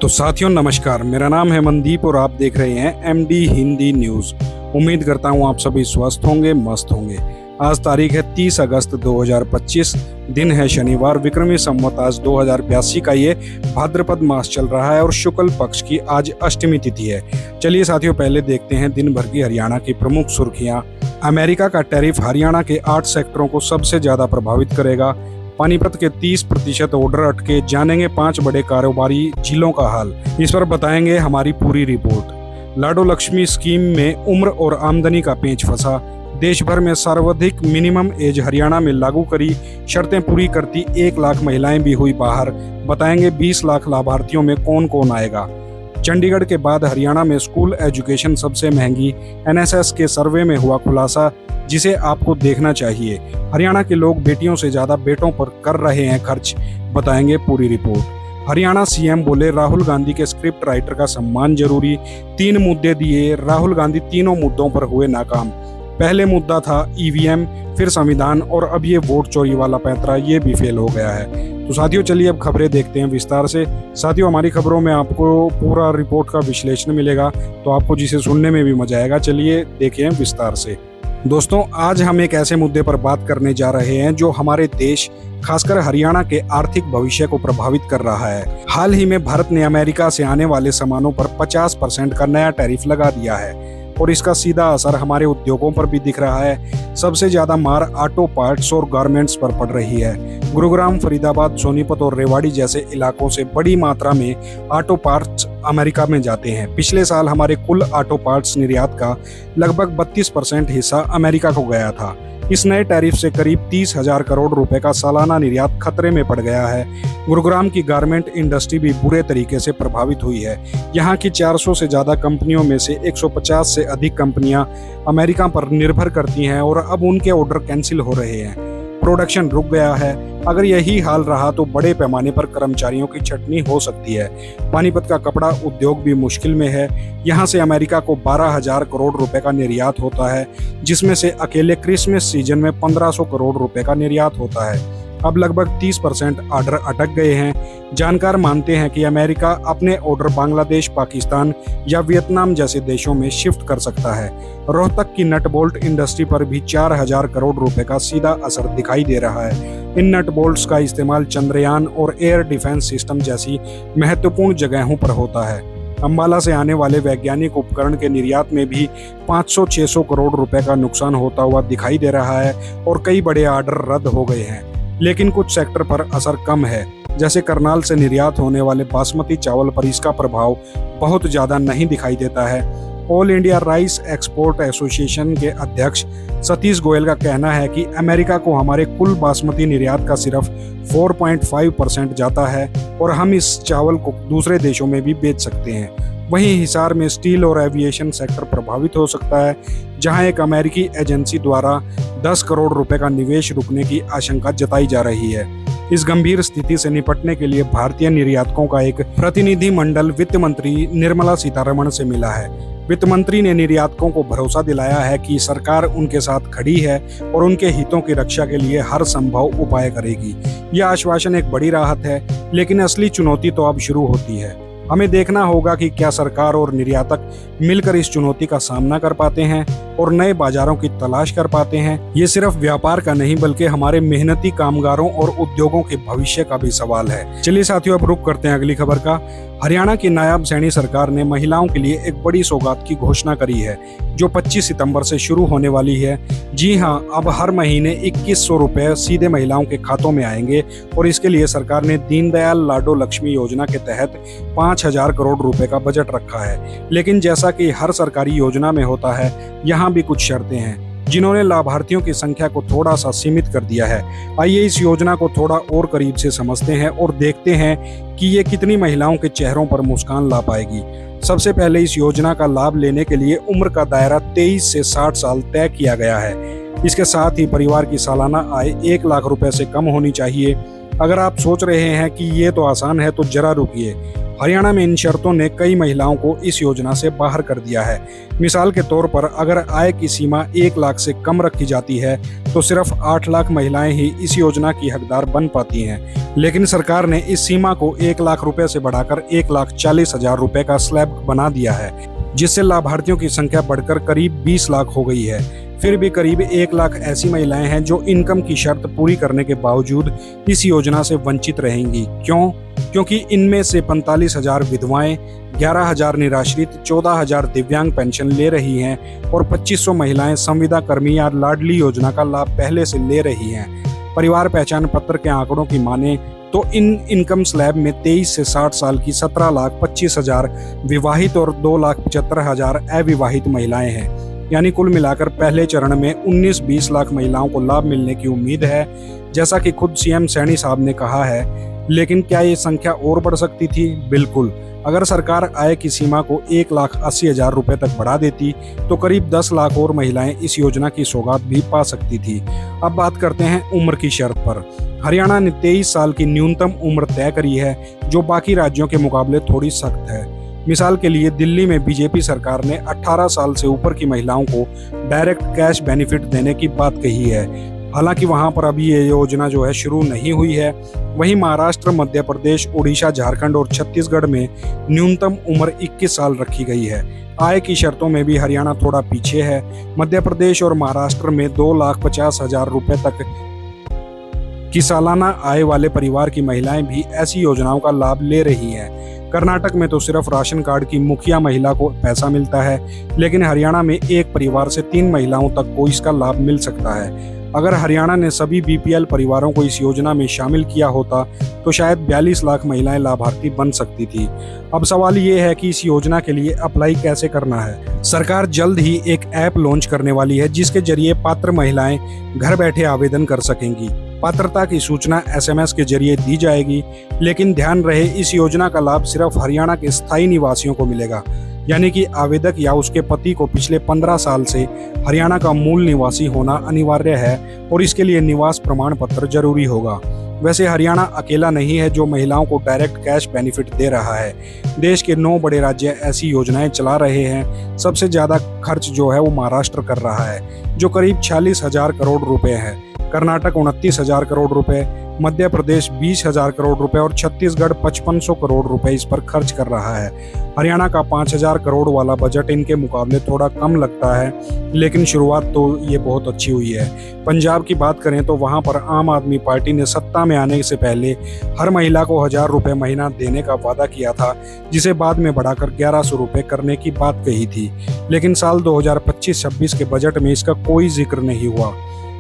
तो साथियों नमस्कार, मेरा नाम है मनदीप और आप देख रहे हैं एमडी हिंदी न्यूज़। उम्मीद करता हूं आप सभी स्वस्थ होंगे, मस्त होंगे। आज तारीख है 30 अगस्त 2025, दिन है शनिवार। विक्रमी संवत आज 2082 का ये भाद्रपद मास चल रहा है और शुक्ल पक्ष की आज अष्टमी तिथि है। चलिए साथियों, पहले देखते हैं दिन भर की हरियाणा की प्रमुख सुर्खियां। अमेरिका का टैरिफ हरियाणा के 8 सेक्टरों को सबसे ज्यादा प्रभावित करेगा। पानीपत के 30% ऑर्डर अटके, जानेंगे 5 बड़े कारोबारी जिलों का हाल। इस पर बताएंगे हमारी पूरी रिपोर्ट। लाडो लक्ष्मी स्कीम में उम्र और आमदनी का पेंच फंसा। देश भर में सर्वाधिक मिनिमम एज हरियाणा में लागू करी, शर्तें पूरी करती 1 लाख महिलाएं भी हुई बाहर। बताएंगे 20 लाख लाभार्थियों में कौन कौन आएगा। चंडीगढ़ के बाद हरियाणा में स्कूल एजुकेशन सबसे महंगी, एनएसएस के सर्वे में हुआ खुलासा, जिसे आपको देखना चाहिए। हरियाणा के लोग बेटियों से ज्यादा बेटों पर कर रहे हैं खर्च। बताएंगे पूरी रिपोर्ट। हरियाणा सीएम बोले राहुल गांधी के स्क्रिप्ट राइटर का सम्मान जरूरी। 3 मुद्दे दिए, राहुल गांधी तीनों मुद्दों पर हुए नाकाम। पहले मुद्दा था ईवीएम, फिर संविधान और अब ये वोट चोरी वाला पैंतरा, ये भी फेल हो गया है। तो साथियों चलिए अब खबरें देखते हैं विस्तार से। साथियों हमारी खबरों में आपको पूरा रिपोर्ट का विश्लेषण मिलेगा, तो आपको जिसे सुनने में भी मजा आएगा। चलिए देखें विस्तार से। दोस्तों आज हम एक ऐसे मुद्दे पर बात करने जा रहे हैं जो हमारे देश, खासकर हरियाणा के आर्थिक भविष्य को प्रभावित कर रहा है। हाल ही में भारत ने अमेरिका से आने वाले सामानों पर 50% का नया टैरिफ लगा दिया है और इसका सीधा असर हमारे उद्योगों पर भी दिख रहा है। सबसे ज्यादा मार ऑटो पार्ट्स और गारमेंट्स पर पड़ रही है। गुरुग्राम, फरीदाबाद, सोनीपत और रेवाड़ी जैसे इलाकों से बड़ी मात्रा में ऑटो पार्ट्स अमेरिका में जाते हैं। पिछले साल हमारे कुल ऑटो पार्ट्स निर्यात का लगभग 32% हिस्सा अमेरिका को गया था। इस नए टैरिफ से करीब 30,000 करोड़ रुपए का सालाना निर्यात खतरे में पड़ गया है। गुरुग्राम की गारमेंट इंडस्ट्री भी बुरे तरीके से प्रभावित हुई है। यहाँ की 400 से ज्यादा कंपनियों में से 150 से अधिक कंपनियां अमेरिका पर निर्भर करती हैं और अब उनके ऑर्डर कैंसिल हो रहे हैं। प्रोडक्शन रुक गया है। अगर यही हाल रहा तो बड़े पैमाने पर कर्मचारियों की छटनी हो सकती है। पानीपत का कपड़ा उद्योग भी मुश्किल में है। यहाँ से अमेरिका को 12,000 करोड़ रुपए का निर्यात होता है, जिसमें से अकेले क्रिसमस सीजन में 1,500 करोड़ रुपए का निर्यात होता है। अब लगभग 30% ऑर्डर अटक गए हैं। जानकार मानते हैं कि अमेरिका अपने ऑर्डर बांग्लादेश, पाकिस्तान या वियतनाम जैसे देशों में शिफ्ट कर सकता है। रोहतक की नट बोल्ट इंडस्ट्री पर भी 4,000 करोड़ रुपए का सीधा असर दिखाई दे रहा है। इन नट बोल्ट्स का इस्तेमाल चंद्रयान और एयर डिफेंस सिस्टम जैसी महत्वपूर्ण जगहों पर होता है। अंबाला से आने वाले वैज्ञानिक उपकरण के निर्यात में भी 500-600 करोड़ रुपए का नुकसान होता हुआ दिखाई दे रहा है और कई बड़े ऑर्डर रद्द हो गए हैं। लेकिन कुछ सेक्टर पर असर कम है, जैसे करनाल से निर्यात होने वाले बासमती चावल पर इसका प्रभाव बहुत ज्यादा नहीं दिखाई देता है। All India rice export association के अध्यक्ष सतीश गोयल का कहना है कि अमेरिका को हमारे कुल बासमती निर्यात का सिर्फ 4.5% जाता है और हम इस चावल को दूसरे देशों में भी बेच सकते हैं। वहीं हिसार में स्टील और एविएशन सेक्टर प्रभावित हो सकता है, जहां एक अमेरिकी एजेंसी द्वारा 10 करोड़ रुपए का निवेश रुकने की आशंका जताई जा रही है। इस गंभीर स्थिति से निपटने के लिए भारतीय निर्यातकों का एक प्रतिनिधि मंडल वित्त मंत्री निर्मला सीतारमण से मिला है। वित्त मंत्री ने निर्यातकों को भरोसा दिलाया है कि सरकार उनके साथ खड़ी है और उनके हितों की रक्षा के लिए हर संभव उपाय करेगी। यह आश्वासन एक बड़ी राहत है, लेकिन असली चुनौती तो अब शुरू होती है। हमें देखना होगा कि क्या सरकार और निर्यातक मिलकर इस चुनौती का सामना कर पाते हैं और नए बाजारों की तलाश कर पाते हैं। ये सिर्फ व्यापार का नहीं बल्कि हमारे मेहनती कामगारों और उद्योगों के भविष्य का भी सवाल है। चलिए साथियों अब रुक करते हैं अगली खबर का। हरियाणा की नायब सैनी सरकार ने महिलाओं के लिए एक बड़ी सौगात की घोषणा करी है, जो 25 सितंबर से शुरू होने वाली है। जी हां, अब हर महीने 2100 रुपए सीधे महिलाओं के खातों में आएंगे और इसके लिए सरकार ने दीनदयाल लाडो लक्ष्मी योजना के तहत 5,000 करोड़ रुपए का बजट रखा है। लेकिन जैसा कि हर सरकारी योजना में होता है, यहाँ भी कुछ शर्तें हैं जिन्होंने लाभार्थियों की संख्या को थोड़ा सा सीमित कर दिया है। आइए इस योजना को थोड़ा और करीब से समझते हैं और देखते हैं कि ये कितनी महिलाओं के चेहरों पर मुस्कान ला पाएगी। सबसे पहले इस योजना का लाभ लेने के लिए उम्र का दायरा 23 से 60 साल तय किया गया है। इसके साथ ही परिवार की सालाना आय 1 लाख रुपए से कम होनी चाहिए। अगर आप सोच रहे हैं कि ये तो आसान है तो जरा रुकिए। हरियाणा में इन शर्तों ने कई महिलाओं को इस योजना से बाहर कर दिया है। मिसाल के तौर पर अगर आय की सीमा 1 लाख से कम रखी जाती है तो सिर्फ 8 लाख महिलाएं ही इस योजना की हकदार बन पाती हैं। लेकिन सरकार ने इस सीमा को 1 लाख रुपए से बढ़ाकर 1,40,000 रुपए का स्लैब बना दिया है, जिससे लाभार्थियों की संख्या बढ़कर करीब 20 लाख हो गई है। फिर भी करीब 1 लाख ऐसी महिलाएं हैं जो इनकम की शर्त पूरी करने के बावजूद इस योजना से वंचित रहेंगी। क्यों? क्योंकि इनमें से 45,000 विधवाएं, 11,000 निराश्रित, 14,000 दिव्यांग पेंशन ले रही हैं और 2,500 महिलाएं संविदा कर्मी या लाडली योजना का लाभ पहले से ले रही हैं। परिवार पहचान पत्र के आंकड़ों की माने तो इन इनकम स्लैब में 23 से 60 साल की 17,25,000 विवाहित और 2,75,000 अविवाहित महिलाएं हैं। यानी कुल मिलाकर पहले चरण में 19-20 लाख महिलाओं को लाभ मिलने की उम्मीद है, जैसा कि खुद सीएम सैनी साहब ने कहा है। लेकिन क्या ये संख्या और बढ़ सकती थी? बिल्कुल। अगर सरकार आय की सीमा को 1,80,000 रुपए तक बढ़ा देती तो करीब 10 लाख और महिलाएं इस योजना की सौगात भी पा सकती थी। अब बात करते हैं उम्र की शर्त पर। हरियाणा ने 23 साल की न्यूनतम उम्र तय करी है, जो बाकी राज्यों के मुकाबले थोड़ी सख्त है। मिसाल के लिए दिल्ली में बीजेपी सरकार ने 18 साल से ऊपर की महिलाओं को डायरेक्ट कैश बेनिफिट देने की बात कही है। हालांकि वहां पर अभी ये योजना जो है शुरू नहीं हुई है। वहीं महाराष्ट्र, मध्य प्रदेश, उड़ीसा, झारखंड और छत्तीसगढ़ में न्यूनतम उम्र 21 साल रखी गई है। आय की शर्तों में भी हरियाणा थोड़ा पीछे है। मध्य प्रदेश और महाराष्ट्र में 2,50,000 रुपए तक की सालाना आय वाले परिवार की महिलाएं भी ऐसी योजनाओं का लाभ ले रही हैं। कर्नाटक में तो सिर्फ राशन कार्ड की मुखिया महिला को पैसा मिलता है, लेकिन हरियाणा में एक परिवार से 3 महिलाओं तक को इसका लाभ मिल सकता है। अगर हरियाणा ने सभी बीपीएल परिवारों को इस योजना में शामिल किया होता तो शायद 42 लाख महिलाएं लाभार्थी बन सकती थी। अब सवाल ये है कि इस योजना के लिए अप्लाई कैसे करना है। सरकार जल्द ही एक ऐप लॉन्च करने वाली है, जिसके जरिए पात्र महिलाएं घर बैठे आवेदन कर सकेंगी। पात्रता की सूचना SMS के जरिए दी जाएगी, लेकिन ध्यान रहे इस योजना का लाभ सिर्फ हरियाणा के स्थायी निवासियों को मिलेगा। यानी कि आवेदक या उसके पति को पिछले 15 साल से हरियाणा का मूल निवासी होना अनिवार्य है और इसके लिए निवास प्रमाण पत्र जरूरी होगा। वैसे हरियाणा अकेला नहीं है जो महिलाओं को डायरेक्ट कैश बेनिफिट दे रहा है। देश के 9 बड़े राज्य ऐसी योजनाएं चला रहे हैं। सबसे ज्यादा खर्च जो है वो महाराष्ट्र कर रहा है, जो करीब 46,000 करोड़ रुपए है। कर्नाटक 29,000 करोड़ रुपए, मध्य प्रदेश 20,000 करोड़ रुपए और छत्तीसगढ़ 5500 करोड़ रुपए इस पर खर्च कर रहा है। हरियाणा का 5,000 करोड़ वाला बजट इनके मुकाबले थोड़ा कम लगता है, लेकिन शुरुआत तो ये बहुत अच्छी हुई है। पंजाब की बात करें तो वहां पर आम आदमी पार्टी ने सत्ता में आने से पहले हर महिला को 1,000 रुपए महीना देने का वादा किया था, जिसे बाद में बढ़ाकर 1,100 रुपए करने की बात कही थी। लेकिन साल 2025-26 के बजट में इसका कोई जिक्र नहीं हुआ।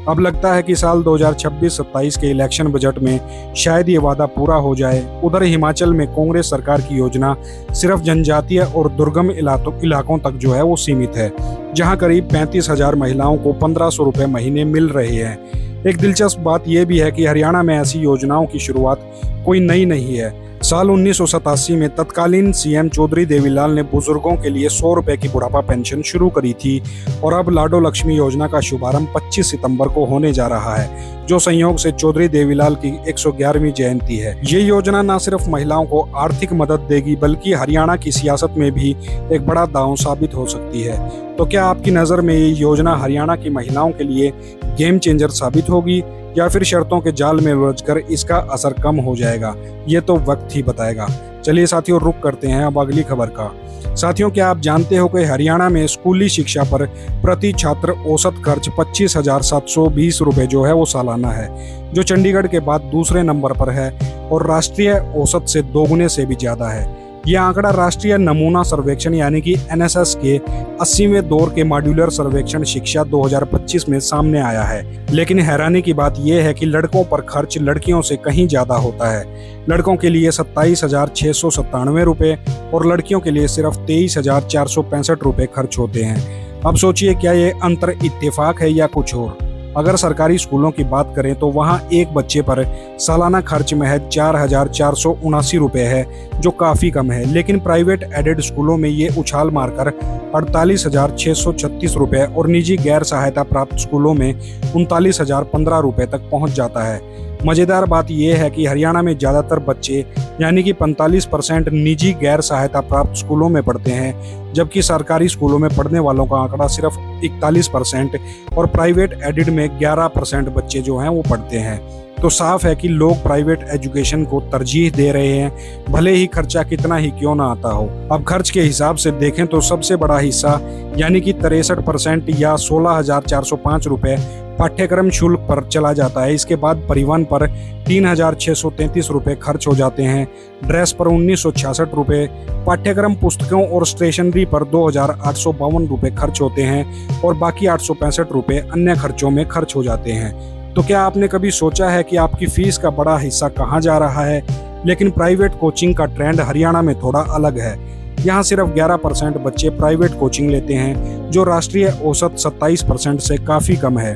अब लगता है कि साल 2026-27 के इलेक्शन बजट में शायद ये वादा पूरा हो जाए। उधर हिमाचल में कांग्रेस सरकार की योजना सिर्फ जनजातीय और दुर्गम इलाकों तक जो है वो सीमित है, जहां करीब 35,000 महिलाओं को 1,500 रुपए महीने मिल रहे हैं। एक दिलचस्प बात यह भी है कि हरियाणा में ऐसी योजनाओं की शुरुआत कोई नई नहीं है। साल 1987 में तत्कालीन सीएम चौधरी देवीलाल ने बुजुर्गों के लिए 100 रुपए की बुढ़ापा पेंशन शुरू करी थी और अब लाडो लक्ष्मी योजना का शुभारंभ 25 सितंबर को होने जा रहा है, जो संयोग से चौधरी देवीलाल की 111वीं जयंती है। ये योजना न सिर्फ महिलाओं को आर्थिक मदद देगी, बल्कि हरियाणा की सियासत में भी एक बड़ा दांव साबित हो सकती है। तो क्या आपकी नज़र में ये योजना हरियाणा की महिलाओं के लिए गेम चेंजर साबित होगी, या फिर शर्तों के जाल में उलझकर इसका असर कम हो जाएगा? ये तो वक्त ही बताएगा। चलिए साथियों, रुक करते हैं अब अगली खबर का। साथियों, क्या आप जानते हो कि हरियाणा में स्कूली शिक्षा पर प्रति छात्र औसत खर्च 25,720 रुपए जो है वो सालाना है, जो चंडीगढ़ के बाद दूसरे नंबर पर है और राष्ट्रीय औसत से दोगुने से भी ज्यादा है। यह आंकड़ा राष्ट्रीय नमूना सर्वेक्षण यानी कि NSS के 80वें दौर के मॉड्यूलर सर्वेक्षण शिक्षा 2025 में सामने आया है। लेकिन हैरानी की बात यह है कि लड़कों पर खर्च लड़कियों से कहीं ज्यादा होता है। लड़कों के लिए 27,697 रुपए और लड़कियों के लिए सिर्फ 23,465 रुपए खर्च होते हैं। अब सोचिए, क्या ये अंतर इत्तेफाक है या कुछ और? अगर सरकारी स्कूलों की बात करें तो वहां एक बच्चे पर सालाना खर्च महज 4,479 रुपए है, जो काफ़ी कम है। लेकिन प्राइवेट एडेड स्कूलों में ये उछाल मारकर 48,636 रुपए और निजी गैर सहायता प्राप्त स्कूलों में 39,015 रुपए तक पहुंच जाता है। मज़ेदार बात यह है कि हरियाणा में ज़्यादातर बच्चे यानी कि 45% निजी गैर सहायता प्राप्त स्कूलों में पढ़ते हैं, जबकि सरकारी स्कूलों में पढ़ने वालों का आंकड़ा सिर्फ 41% और प्राइवेट एडेड में 11% बच्चे जो हैं वो पढ़ते हैं। तो साफ है कि लोग प्राइवेट एजुकेशन को तरजीह दे रहे हैं, भले ही खर्चा कितना ही क्यों ना आता हो। अब खर्च के हिसाब से देखें तो सबसे बड़ा हिस्सा यानी कि 63% या 16,405 रुपये पाठ्यक्रम शुल्क पर चला जाता है। इसके बाद परिवहन पर 3,633 रुपये खर्च हो जाते हैं, ड्रेस पर 1,966 रुपये, पाठ्यक्रम पुस्तकों और स्टेशनरी पर 2,852 रुपये खर्च होते हैं और बाकी 865 रुपये अन्य खर्चों में खर्च हो जाते हैं। तो क्या आपने कभी सोचा है कि आपकी फीस का बड़ा हिस्सा कहाँ जा रहा है? लेकिन प्राइवेट कोचिंग का ट्रेंड हरियाणा में थोड़ा अलग है। यहाँ सिर्फ 11% बच्चे प्राइवेट कोचिंग लेते हैं, जो राष्ट्रीय औसत 27% से काफ़ी कम है।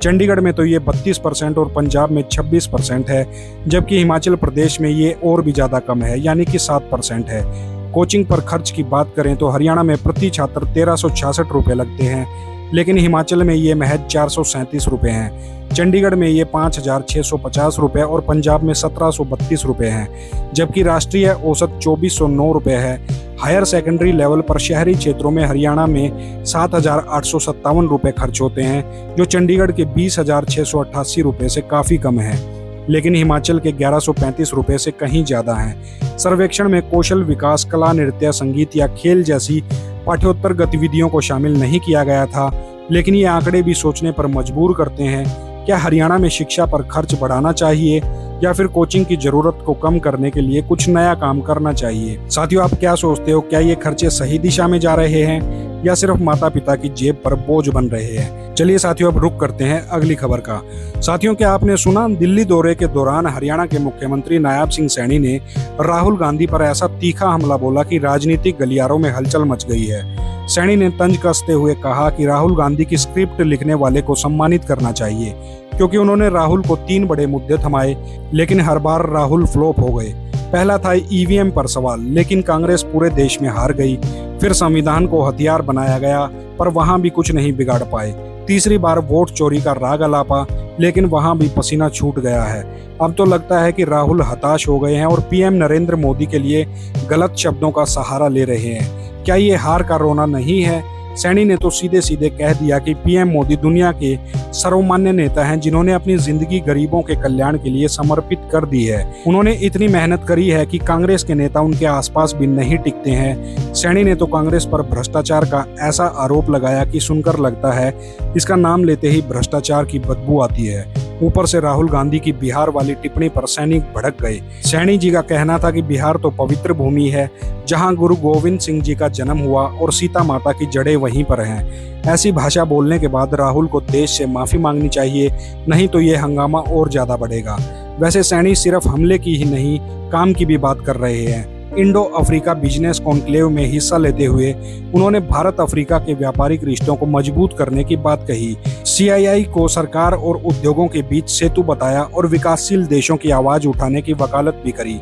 चंडीगढ़ में तो ये 32% और पंजाब में 26% है, जबकि हिमाचल प्रदेश में ये और भी ज़्यादा कम है यानी कि 7% है। कोचिंग पर खर्च की बात करें तो हरियाणा में प्रति छात्र 1,366 रुपये लगते हैं, लेकिन हिमाचल में ये महज 437 रुपये हैं। चंडीगढ़ में ये 5,650 रुपये और पंजाब में 1,732 रुपये हैं, जबकि राष्ट्रीय औसत 2,409 रुपये है। हायर सेकेंडरी लेवल पर शहरी क्षेत्रों में हरियाणा में 7,857 रुपये खर्च होते हैं, जो चंडीगढ़ के 20,688 रुपये से काफ़ी कम है, लेकिन हिमाचल के 1,135 रुपये से कहीं ज़्यादा हैं। सर्वेक्षण में कौशल विकास, कला, नृत्य, संगीत या खेल जैसी पाठ्योत्तर गतिविधियों को शामिल नहीं किया गया था, लेकिन ये आंकड़े भी सोचने पर मजबूर करते हैं। क्या हरियाणा में शिक्षा पर खर्च बढ़ाना चाहिए या फिर कोचिंग की जरूरत को कम करने के लिए कुछ नया काम करना चाहिए? साथियों, आप क्या सोचते हो? क्या ये खर्चे सही दिशा में जा रहे हैं या सिर्फ माता पिता की जेब पर बोझ बन रहे हैं? चलिए साथियों, अब रुक करते हैं अगली खबर का। साथियों, क्या आपने सुना? दिल्ली दौरे के दौरान हरियाणा के मुख्यमंत्री नायब सिंह सैनी ने राहुल गांधी पर ऐसा तीखा हमला बोला कि राजनीतिक गलियारों में हलचल मच गई है। सैनी ने तंज कसते हुए कहा कि राहुल गांधी की स्क्रिप्ट लिखने वाले को सम्मानित करना चाहिए, क्योंकि उन्होंने राहुल को 3 बड़े मुद्दे थमाए, लेकिन हर बार राहुल फ्लॉप हो गए। पहला था ईवीएम पर सवाल, लेकिन कांग्रेस पूरे देश में हार गई। फिर संविधान को हथियार बनाया गया, पर वहां भी कुछ नहीं बिगाड़ पाए। तीसरी बार वोट चोरी का राग अलापा, लेकिन वहां भी पसीना छूट गया है। अब तो लगता है कि राहुल हताश हो गए हैं और पीएम नरेंद्र मोदी के लिए गलत शब्दों का सहारा ले रहे हैं। क्या ये हार का रोना नहीं है? सैनी ने तो सीधे सीधे कह दिया कि पीएम मोदी दुनिया के सर्वमान्य नेता हैं, जिन्होंने अपनी जिंदगी गरीबों के कल्याण के लिए समर्पित कर दी है। उन्होंने इतनी मेहनत करी है कि कांग्रेस के नेता उनके आसपास भी नहीं टिकते हैं। सैनी ने तो कांग्रेस पर भ्रष्टाचार का ऐसा आरोप लगाया कि सुनकर लगता है इसका नाम लेते ही भ्रष्टाचार की बदबू आती है। ऊपर से राहुल गांधी की बिहार वाली टिप्पणी पर सैनी भड़क गए। सैनी जी का कहना था कि बिहार तो पवित्र भूमि है, जहां गुरु गोविंद सिंह जी का जन्म हुआ और सीता माता की जड़ें वहीं पर हैं। ऐसी भाषा बोलने के बाद राहुल को देश से माफी मांगनी चाहिए, नहीं तो ये हंगामा और ज्यादा बढ़ेगा। वैसे सैनी सिर्फ हमले की ही नहीं, काम की भी बात कर रहे हैं। इंडो अफ्रीका बिजनेस कॉन्क्लेव में हिस्सा लेते हुए उन्होंने भारत अफ्रीका के व्यापारिक रिश्तों को मजबूत करने की बात कही। सीआईआई को सरकार और उद्योगों के बीच सेतु बताया और विकासशील देशों की आवाज उठाने की वकालत भी करी।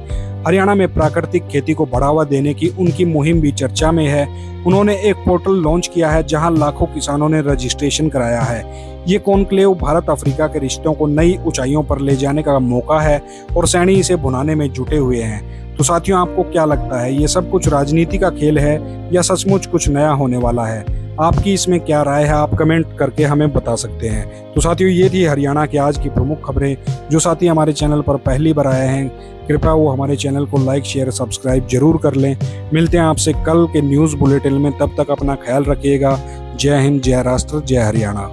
हरियाणा में प्राकृतिक खेती को बढ़ावा देने की उनकी मुहिम भी चर्चा में है। उन्होंने एक पोर्टल लॉन्च किया है, जहां लाखों किसानों ने रजिस्ट्रेशन कराया है। ये कॉन्क्लेव भारत अफ्रीका के रिश्तों को नई ऊंचाइयों पर ले जाने का मौका है और सैनी इसे भुनाने में जुटे हुए हैं। तो साथियों, आपको क्या लगता है, ये सब कुछ राजनीति का खेल है या सचमुच कुछ नया होने वाला है? आपकी इसमें क्या राय है? आप कमेंट करके हमें बता सकते हैं। तो साथियों, ये थी हरियाणा की आज की प्रमुख खबरें। जो साथी हमारे चैनल पर पहली बार आए हैं, कृपया वो हमारे चैनल को लाइक, शेयर, सब्सक्राइब जरूर कर लें। मिलते हैं आपसे कल के न्यूज़ बुलेटिन में, तब तक अपना ख्याल रखिएगा। जय हिंद, जय राष्ट्र, जय हरियाणा।